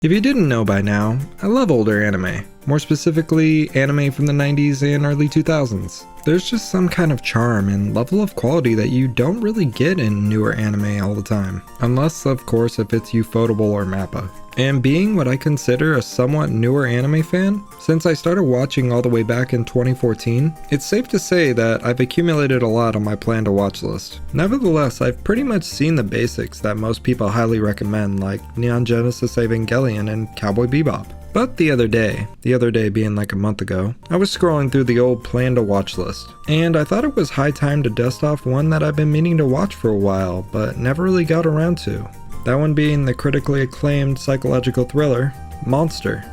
If you didn't know by now, I love older anime, more specifically anime from the 90s and early 2000s. There's just some kind of charm and level of quality that you don't really get in newer anime all the time, unless of course if it's Ufotable or Mappa. And being what I consider a somewhat newer anime fan, since I started watching all the way back in 2014, it's safe to say that I've accumulated a lot on my plan to watch list. Nevertheless, I've pretty much seen the basics that most people highly recommend, like Neon Genesis Evangelion and Cowboy Bebop. But the other day being like a month ago, I was scrolling through the old plan to watch list, and I thought it was high time to dust off one that I've been meaning to watch for a while, but never really got around to. That one being the critically acclaimed psychological thriller, Monster.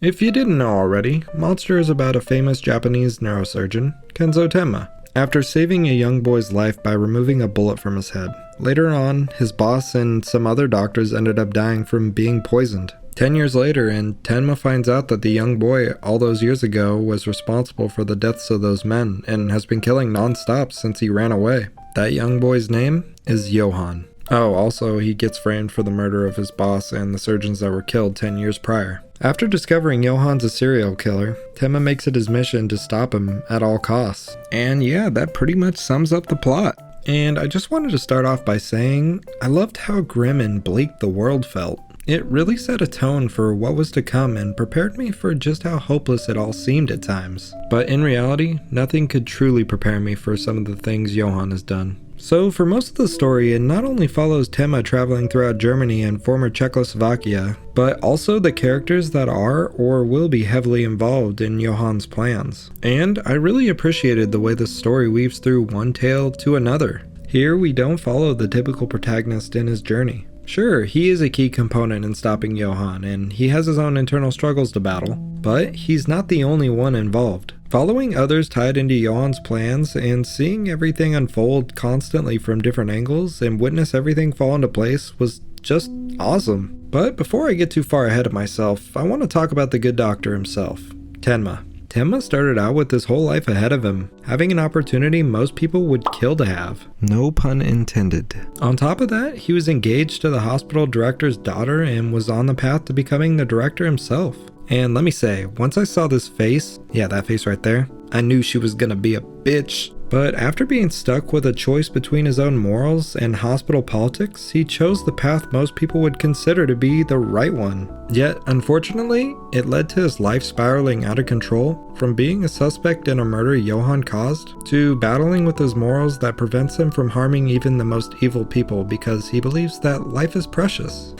If you didn't know already, Monster is about a famous Japanese neurosurgeon, Kenzo Tenma, after saving a young boy's life by removing a bullet from his head. Later on, his boss and some other doctors ended up dying from being poisoned. 10 years later, and Tenma finds out that the young boy all those years ago was responsible for the deaths of those men and has been killing non-stop since he ran away. That young boy's name is Johan. Oh, also he gets framed for the murder of his boss and the surgeons that were killed 10 years prior. After discovering Johan's a serial killer, Tenma makes it his mission to stop him at all costs. And yeah, that pretty much sums up the plot. And I just wanted to start off by saying, I loved how grim and bleak the world felt. It really set a tone for what was to come and prepared me for just how hopeless it all seemed at times. But in reality, nothing could truly prepare me for some of the things Johan has done. So for most of the story, it not only follows Tenma traveling throughout Germany and former Czechoslovakia, but also the characters that are or will be heavily involved in Johan's plans. And I really appreciated the way the story weaves through one tale to another. Here we don't follow the typical protagonist in his journey. Sure, he is a key component in stopping Johan, and he has his own internal struggles to battle, but he's not the only one involved. Following others tied into Johan's plans and seeing everything unfold constantly from different angles and witness everything fall into place was just awesome. But before I get too far ahead of myself, I want to talk about the good doctor himself, Tenma. Tenma started out with his whole life ahead of him, having an opportunity most people would kill to have. No pun intended. On top of that, he was engaged to the hospital director's daughter and was on the path to becoming the director himself. And let me say, once I saw this face, yeah, that face right there, I knew she was gonna be a bitch. But after being stuck with a choice between his own morals and hospital politics, he chose the path most people would consider to be the right one. Yet, unfortunately, it led to his life spiraling out of control, from being a suspect in a murder Johan caused, to battling with his morals that prevents him from harming even the most evil people because he believes that life is precious.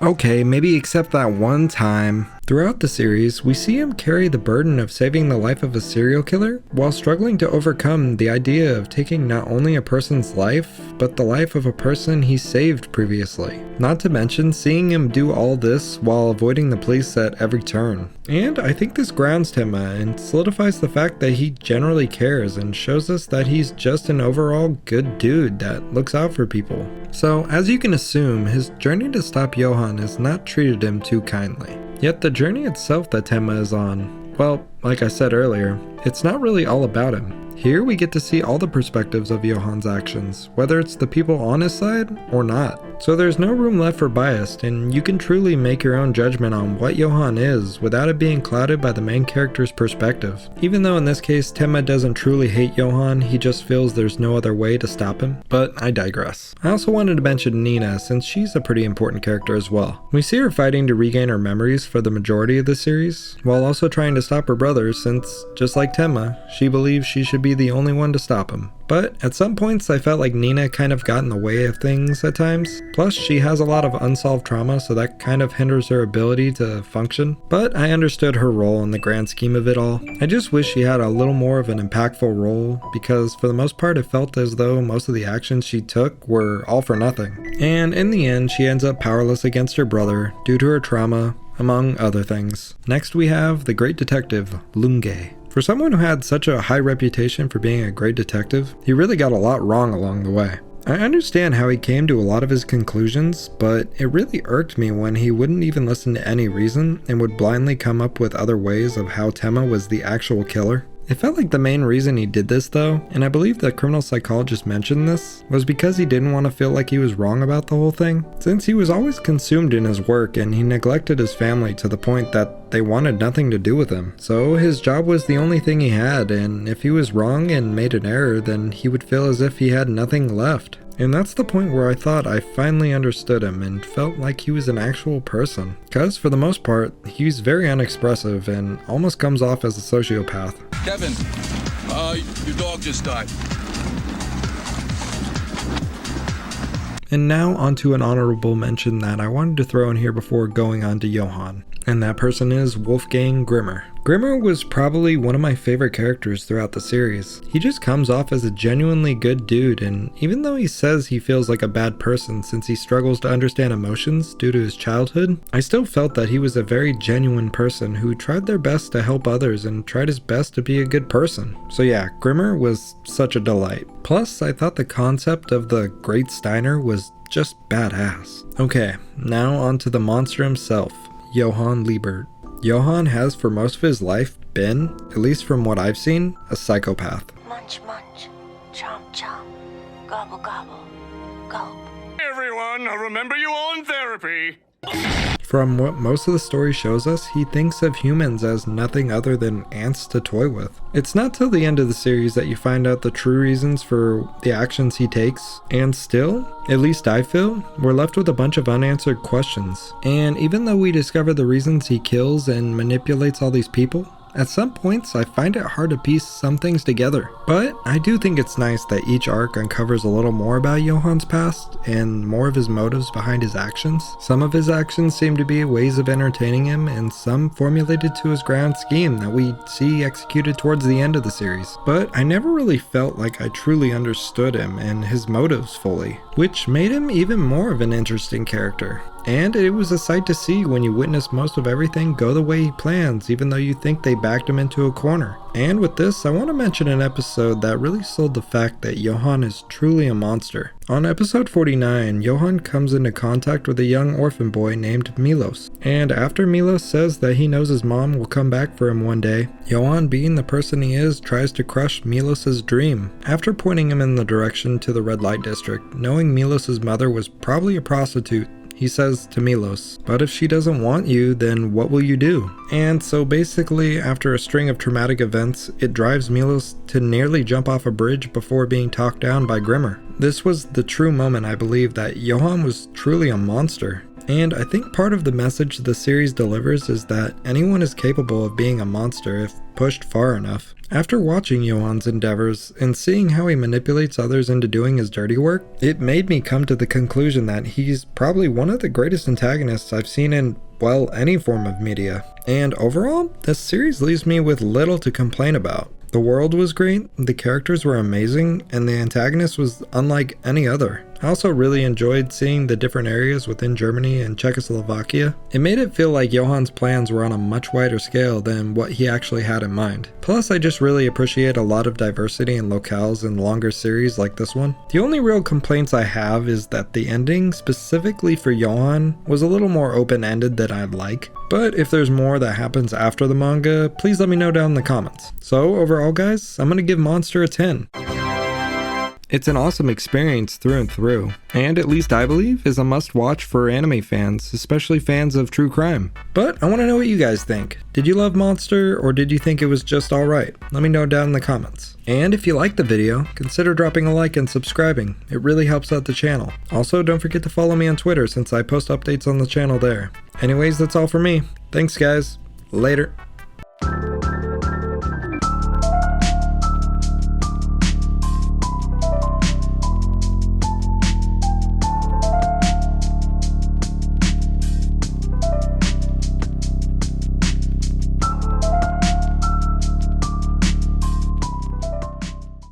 Okay, maybe except that one time. Throughout the series, we see him carry the burden of saving the life of a serial killer while struggling to overcome the idea of taking not only a person's life, but the life of a person he saved previously. Not to mention seeing him do all this while avoiding the police at every turn. And I think this grounds Tenma and solidifies the fact that he generally cares and shows us that he's just an overall good dude that looks out for people. So, as you can assume, his journey to stop Johan has not treated him too kindly. Yet the journey itself that Tenma is on, well, like I said earlier, it's not really all about him. Here we get to see all the perspectives of Johan's actions, whether it's the people on his side or not. So there's no room left for bias, and you can truly make your own judgment on what Johan is without it being clouded by the main character's perspective. Even though in this case Tenma doesn't truly hate Johan, he just feels there's no other way to stop him. But I digress. I also wanted to mention Nina, since she's a pretty important character as well. We see her fighting to regain her memories for the majority of the series, while also trying to stop her brother since, just like Tenma, she believes she should be the only one to stop him. But at some points I felt like Nina kind of got in the way of things at times. Plus she has a lot of unsolved trauma, so that kind of hinders her ability to function. But I understood her role in the grand scheme of it all. I just wish she had a little more of an impactful role, because for the most part it felt as though most of the actions she took were all for nothing. And in the end she ends up powerless against her brother due to her trauma, among other things. Next we have the great detective, Lunge. For someone who had such a high reputation for being a great detective, he really got a lot wrong along the way. I understand how he came to a lot of his conclusions, but it really irked me when he wouldn't even listen to any reason and would blindly come up with other ways of how Tenma was the actual killer. It felt like the main reason he did this though, and I believe the criminal psychologist mentioned this, was because he didn't want to feel like he was wrong about the whole thing. Since he was always consumed in his work and he neglected his family to the point that they wanted nothing to do with him. So his job was the only thing he had, and if he was wrong and made an error, then he would feel as if he had nothing left. And that's the point where I thought I finally understood him and felt like he was an actual person. Cause for the most part, he's very unexpressive and almost comes off as a sociopath. Kevin, your dog just died. And now onto an honorable mention that I wanted to throw in here before going on to Johann. And that person is Wolfgang Grimmer. Grimmer was probably one of my favorite characters throughout the series. He just comes off as a genuinely good dude, and even though he says he feels like a bad person since he struggles to understand emotions due to his childhood, I still felt that he was a very genuine person who tried their best to help others and tried his best to be a good person. So yeah, Grimmer was such a delight. Plus, I thought the concept of the Great Steiner was just badass. Okay, now onto the monster himself. Johann Liebert. Johann has for most of his life been, at least from what I've seen, a psychopath. Munch, munch, chomp, chomp, gobble, gobble, gulp. Everyone, remember you all in therapy. From what most of the story shows us, he thinks of humans as nothing other than ants to toy with. It's not till the end of the series that you find out the true reasons for the actions he takes, and still, at least I feel, we're left with a bunch of unanswered questions. And even though we discover the reasons he kills and manipulates all these people, at some points, I find it hard to piece some things together. But I do think it's nice that each arc uncovers a little more about Johann's past and more of his motives behind his actions. Some of his actions seem to be ways of entertaining him, and some formulated to his grand scheme that we see executed towards the end of the series. But I never really felt like I truly understood him and his motives fully, which made him even more of an interesting character. And it was a sight to see when you witness most of everything go the way he plans, even though you think they backed him into a corner. And with this, I want to mention an episode that really sold the fact that Johann is truly a monster. On episode 49, Johann comes into contact with a young orphan boy named Milos. And after Milos says that he knows his mom will come back for him one day, Johann, being the person he is, tries to crush Milos's dream. After pointing him in the direction to the red light district, knowing Milos's mother was probably a prostitute, he says to Milos, "But if she doesn't want you, then what will you do?" And so basically, after a string of traumatic events, it drives Milos to nearly jump off a bridge before being talked down by Grimmer. This was the true moment I believe that Johann was truly a monster. And I think part of the message the series delivers is that anyone is capable of being a monster if pushed far enough. After watching Johann's endeavors and seeing how he manipulates others into doing his dirty work, it made me come to the conclusion that he's probably one of the greatest antagonists I've seen in, well, any form of media. And overall, this series leaves me with little to complain about. The world was great, the characters were amazing, and the antagonist was unlike any other. I also really enjoyed seeing the different areas within Germany and Czechoslovakia. It made it feel like Johann's plans were on a much wider scale than what he actually had in mind. Plus, I just really appreciate a lot of diversity in locales in longer series like this one. The only real complaints I have is that the ending, specifically for Johann, was a little more open-ended than I'd like. But if there's more that happens after the manga, please let me know down in the comments. So overall guys, I'm gonna give Monster a 10. It's an awesome experience through and through, and at least I believe is a must-watch for anime fans, especially fans of true crime. But I want to know what you guys think. Did you love Monster, or did you think it was just alright? Let me know down in the comments. And if you liked the video, consider dropping a like and subscribing. It really helps out the channel. Also, don't forget to follow me on Twitter since I post updates on the channel there. Anyways, that's all for me. Thanks guys. Later.